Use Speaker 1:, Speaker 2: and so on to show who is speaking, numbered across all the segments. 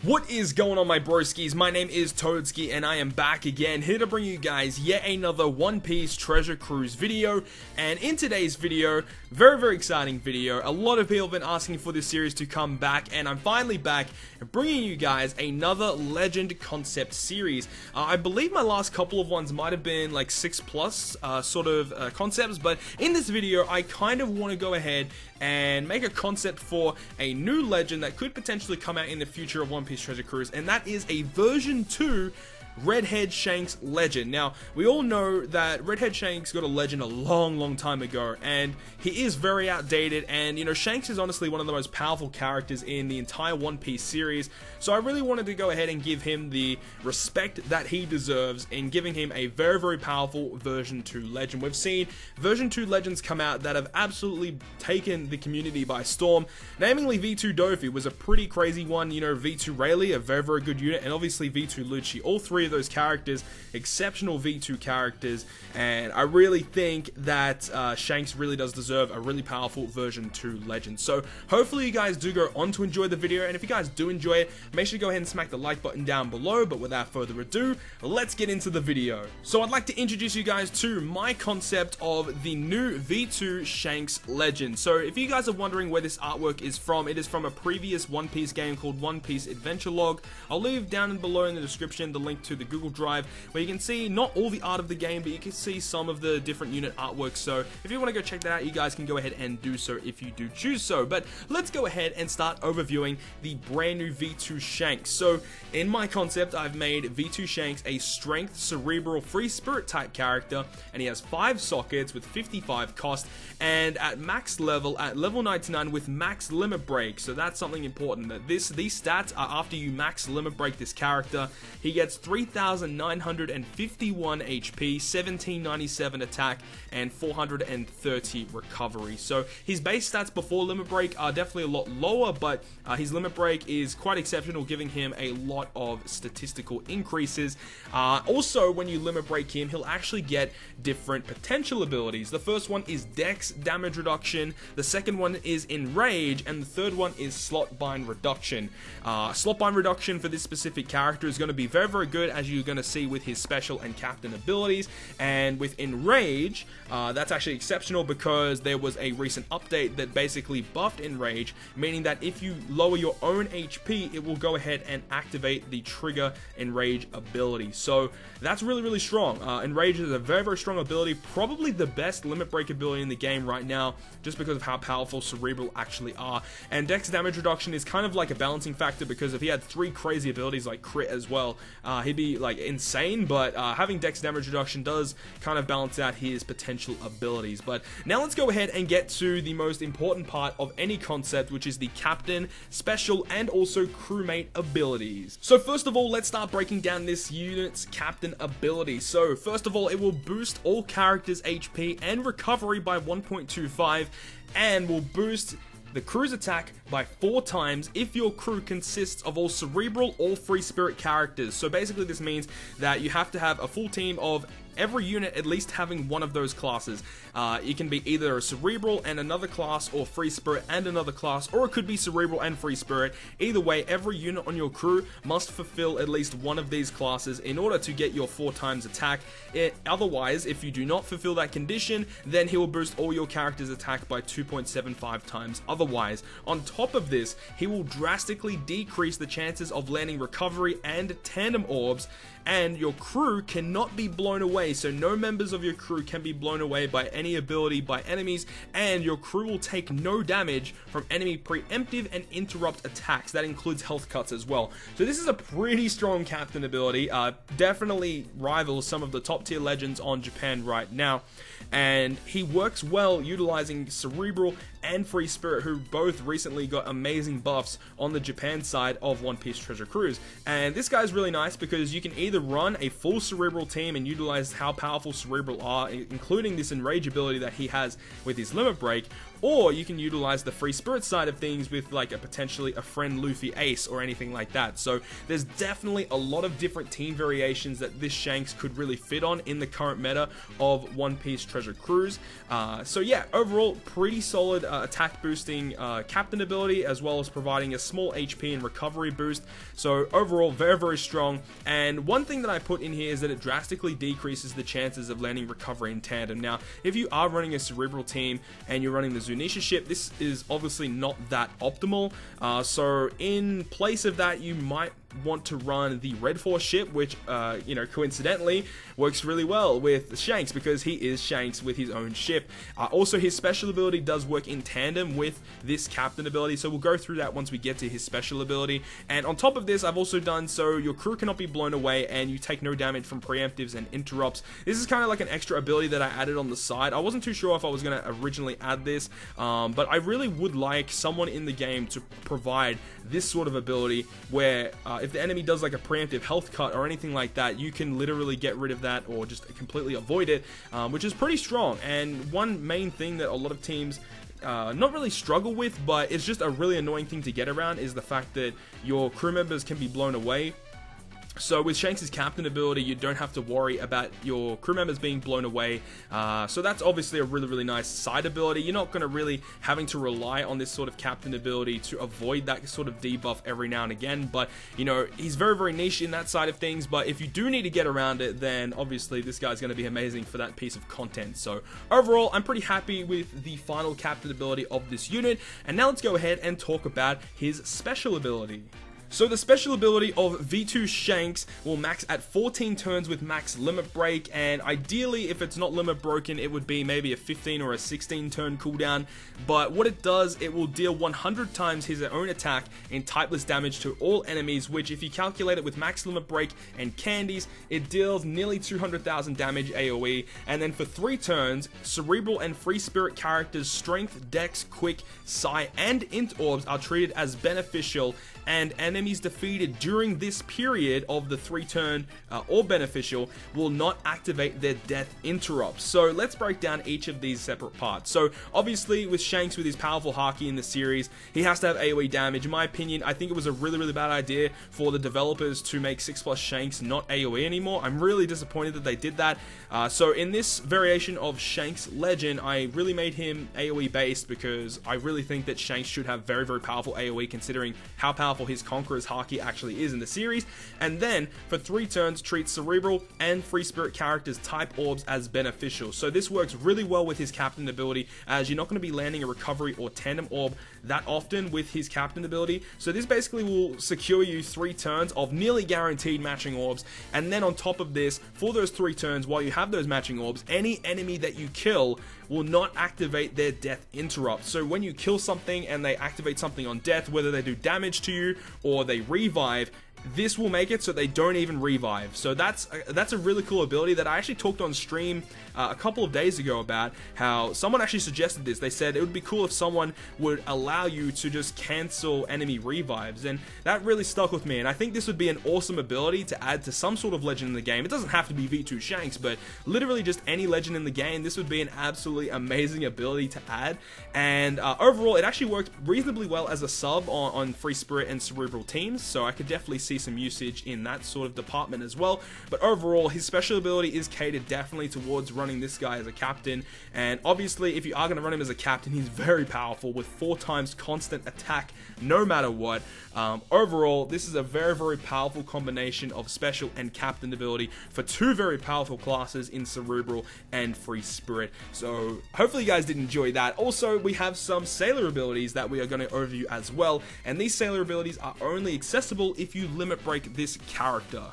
Speaker 1: What is going on, my broskiis? My name is Toadskii and I am back again, here to bring you guys yet another One Piece Treasure Cruise video. And in today's video, very exciting video. A lot of people have been asking for this series to come back, and I'm finally back bringing you guys another Legend concept series. I believe my last couple of ones might have been like 6+ concepts, but in this video I kind of want to go ahead and make a concept for a new legend that could potentially come out in the future of One Piece Treasure Cruise, and that is a version 2 Redhead Shanks legend. Now, we all know that Redhead Shanks got a legend a long time ago, and he is very outdated, and you know, Shanks is honestly one of the most powerful characters in the entire One Piece series, so I really wanted to go ahead and give him the respect that he deserves in giving him a very powerful version 2 legend. We've seen version 2 legends come out that have absolutely taken the community by storm. Namely, V2 Dofi was a pretty crazy one, you know, V2 Rayleigh, a very good unit, and obviously V2 Lucci. All three of those characters, exceptional V2 characters, and I really think that Shanks really does deserve a really powerful version 2 legend. So hopefully you guys do go on to enjoy the video, and if you guys do enjoy it, make sure to go ahead and smack the like button down below. But without further ado, let's get into the video. So I'd like to introduce you guys to my concept of the new V2 Shanks legend. So if you guys are wondering where this artwork is from, it is from a previous One Piece game called One Piece Adventure Log. I'll leave down below in the description the link to the Google Drive, where you can see not all the art of the game, but you can see some of the different unit artwork. So if you want to go check that out, you guys can go ahead and do so if you do choose so. But let's go ahead and start overviewing the brand new V2 Shanks. So in my concept, I've made V2 Shanks a strength, cerebral, free spirit type character, and he has 5 sockets with 55 cost, and at max level, at level 99 with max limit break. So that's something important, that these stats are after you max limit break this character. He gets 3,951 HP, 1797 attack, and 430 recovery. So his base stats before limit break are definitely a lot lower, but his limit break is quite exceptional, giving him a lot of statistical increases. Also, when you limit break him, he'll actually get different potential abilities. The first one is Dex damage reduction, the second one is Enrage, and the third one is Slot Bind reduction. Slot Bind reduction for this specific character is going to be very good, as you're going to see with his special and captain abilities. And with Enrage, that's actually exceptional because there was a recent update that basically buffed Enrage, meaning that if you lower your own HP, it will go ahead and activate the trigger Enrage ability. So that's really strong. Enrage is a very strong ability, probably the best limit break ability in the game right now, just because of how powerful Cerebral actually are. And Dex damage reduction is kind of like a balancing factor, because if he had 3 crazy abilities like crit as well, he'd be like insane, but having Dex damage reduction does kind of balance out his potential abilities. But now let's go ahead and get to the most important part of any concept, which is the captain, special, and also crewmate abilities. So first of all, let's start breaking down this unit's captain ability. So first of all, it will boost all characters' HP and recovery by 1.25, and will boost the crew's attack by 4 times if your crew consists of all cerebral or free spirit characters. So basically this means that you have to have a full team of every unit at least having one of those classes. It can be either a cerebral and another class, or free spirit and another class, or it could be cerebral and free spirit. Either way, every unit on your crew must fulfill at least one of these classes in order to get your 4 times attack. Otherwise, if you do not fulfill that condition, then he will boost all your characters' attack by 2.75 times otherwise. On top of this, he will drastically decrease the chances of landing recovery and tandem orbs, and your crew cannot be blown away, so no members of your crew can be blown away by any ability by enemies, and your crew will take no damage from enemy preemptive and interrupt attacks. That includes health cuts as well. So this is a pretty strong captain ability, definitely rivals some of the top tier legends on Japan right now, and he works well utilizing cerebral and free spirit, who both recently got amazing buffs on the Japan side of One Piece Treasure Cruise. And this guy's really nice because you can either run a full cerebral team and utilize how powerful cerebral are, including this enrage ability that he has with his limit break, or you can utilize the free spirit side of things with like potentially a friend Luffy Ace or anything like that. So there's definitely a lot of different team variations that this Shanks could really fit on in the current meta of One Piece Treasure Cruise. So yeah, overall pretty solid attack boosting captain ability, as well as providing a small HP and recovery boost. So overall very strong. And one thing that I put in here is that it drastically decreases the chances of landing recovery in tandem. Now if you are running a Cerebral team and you're running the Zunisha ship, this is obviously not that optimal. So in place of that, you might want to run the Red Force ship, which you know, coincidentally works really well with Shanks because he is Shanks with his own ship. Also, his special ability does work in tandem with this captain ability, so we'll go through that once we get to his special ability. And on top of this, I've also done so your crew cannot be blown away and you take no damage from preemptives and interrupts. This is kind of like an extra ability that I added on the side. I wasn't too sure if I was going to originally add this, but I really would like someone in the game to provide this sort of ability where if the enemy does like a preemptive health cut or anything like that, you can literally get rid of that or just completely avoid it, which is pretty strong. And one main thing that a lot of teams not really struggle with, but it's just a really annoying thing to get around, is the fact that your crew members can be blown away. So with Shanks' captain ability, you don't have to worry about your crew members being blown away. So that's obviously a really nice side ability. You're not going to really having to rely on this sort of captain ability to avoid that sort of debuff every now and again. But, you know, he's very niche in that side of things. But if you do need to get around it, then obviously this guy's going to be amazing for that piece of content. So overall, I'm pretty happy with the final captain ability of this unit. And now let's go ahead and talk about his special ability. So the special ability of V2 Shanks will max at 14 turns with max limit break, and ideally if it's not limit broken it would be maybe a 15 or a 16 turn cooldown. But what it does, it will deal 100 times his own attack in typeless damage to all enemies, which if you calculate it with max limit break and candies, it deals nearly 200,000 damage AoE. And then for 3 turns, Cerebral and Free Spirit characters' strength, dex, quick, psi and int orbs are treated as beneficial, and enemies defeated during this period of the 3 turn or beneficial will not activate their death interrupts. So let's break down each of these separate parts. So obviously with Shanks, with his powerful Haki in the series, he has to have AoE damage. In my opinion, I think it was a really bad idea for the developers to make 6+ Shanks not AoE anymore. I'm really disappointed that they did that. So in this variation of Shanks Legend, I really made him AoE based because I really think that Shanks should have very powerful AoE, considering how powerful his Conqueror's Haki actually is in the series. And then for 3 turns, treat Cerebral and Free Spirit characters' type orbs as beneficial. So this works really well with his captain ability, as you're not going to be landing a recovery or tandem orb that often with his captain ability. So this basically will secure you 3 turns of nearly guaranteed matching orbs. And then on top of this, for those 3 turns, while you have those matching orbs, any enemy that you kill will not activate their death interrupt. So when you kill something and they activate something on death, whether they do damage to you or they revive, this will make it so they don't even revive. So that's a really cool ability that I actually talked on stream a couple of days ago about how someone actually suggested this. They said it would be cool if someone would allow you to just cancel enemy revives, and that really stuck with me. And I think this would be an awesome ability to add to some sort of legend in the game. It doesn't have to be V2 Shanks, but literally just any legend in the game. This would be an absolutely amazing ability to add. And overall, it actually worked reasonably well as a sub on Free Spirit and Cerebral teams, so I could definitely see some usage in that sort of department as well. But overall, his special ability is catered definitely towards running this guy as a captain. And obviously, if you are going to run him as a captain, he's very powerful with 4 times constant attack no matter what. Overall, this is a very powerful combination of special and captain ability for 2 very powerful classes in Cerebral and Free Spirit. So hopefully you guys did enjoy that. Also, we have some sailor abilities that we are going to overview as well, and these sailor abilities are only accessible if you limit break this character.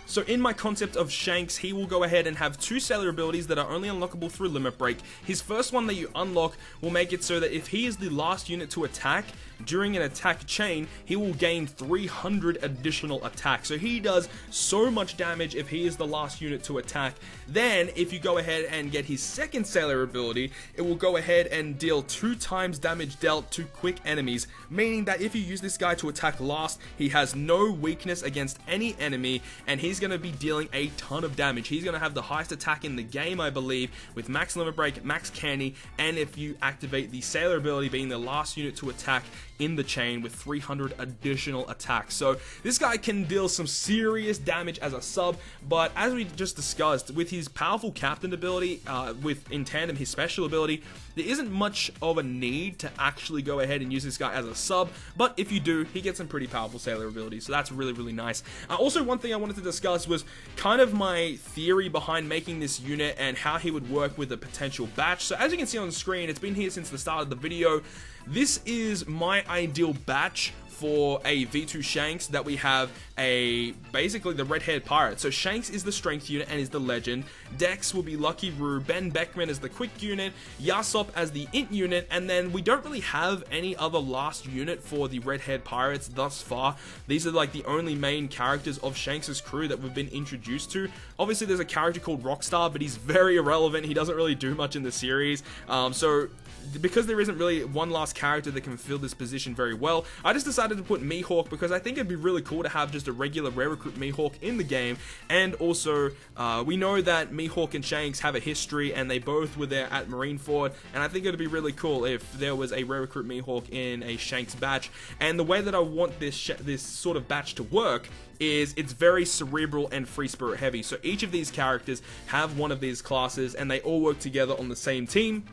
Speaker 1: So in my concept of Shanks, he will go ahead and have 2 sailor abilities that are only unlockable through limit break. His first one that you unlock will make it so that if he is the last unit to attack, during an attack chain, he will gain 300 additional attacks. So he does so much damage if he is the last unit to attack. Then, if you go ahead and get his second sailor ability, it will go ahead and deal 2 times damage dealt to quick enemies, meaning that if you use this guy to attack last, he has no weakness against any enemy, and he's going to be dealing a ton of damage. He's going to have the highest attack in the game, I believe, with max limit break, max candy, and if you activate the sailor ability, being the last unit to attack in the chain with 300 additional attacks. So this guy can deal some serious damage as a sub, but as we just discussed, with his powerful captain ability, with in tandem his special ability, there isn't much of a need to actually go ahead and use this guy as a sub, but if you do, he gets some pretty powerful sailor abilities, so that's really, really nice. Also, one thing I wanted to discuss was kind of my theory behind making this unit and how he would work with a potential batch. So as you can see on the screen, it's been here since the start of the video. This is my ideal batch for a V2 Shanks, that we have basically the red-haired pirate. So Shanks is the strength unit and is the legend. Dex will be Lucky Roo, Ben Beckman as the quick unit, Yasop as the int unit, and then we don't really have any other last unit for the red-haired pirates thus far. These are like the only main characters of Shanks' crew that we've been introduced to. Obviously there's a character called Rockstar, but he's very irrelevant. He doesn't really do much in the series. So because there isn't really one last character that can fill this position very well, I just decided to put Mihawk because I think it'd be really cool to have just a regular rare recruit Mihawk in the game. And also, we know that Mihawk and Shanks have a history, and they both were there at Marineford, and I think it'd be really cool if there was a rare recruit Mihawk in a Shanks batch. And the way that I want this sort of batch to work is it's very cerebral and free spirit heavy. So each of these characters have one of these classes, and they all work together on the same team.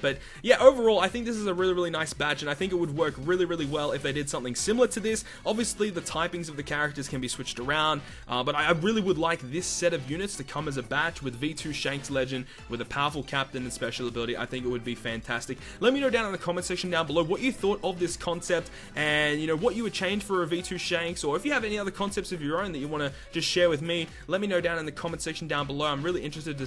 Speaker 1: But yeah, overall, I think this is a really, really nice batch, and I think it would work really, really well if they did something similar to this. Obviously, the typings of the characters can be switched around, but I really would like this set of units to come as a batch with V2 Shanks Legend, with a powerful captain and special ability. I think it would be fantastic. Let me know down in the comment section down below what you thought of this concept, and, you know, what you would change for a V2 Shanks, or if you have any other concepts of your own that you want to just share with me, let me know down in the comment section down below. I'm really interested to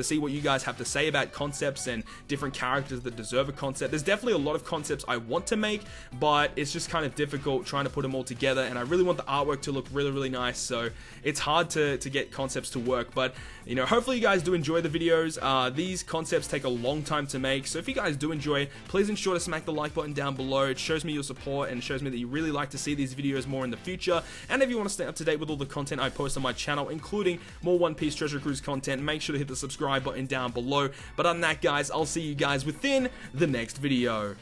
Speaker 1: see what you guys have to say about concepts and different characters that deserve a concept. There's definitely a lot of concepts I want to make, but it's just kind of difficult trying to put them all together, and I really want the artwork to look really, really nice, so it's hard to get concepts to work. But, you know, hopefully you guys do enjoy the videos. These concepts take a long time to make, so if you guys do enjoy, please ensure to smack the like button down below. It shows me your support and shows me that you really like to see these videos more in the future. And if you want to stay up to date with all the content I post on my channel, including more One Piece Treasure Cruise content, make sure to hit the subscribe button down below. But other than that, guys, I'll see you guys within the next video.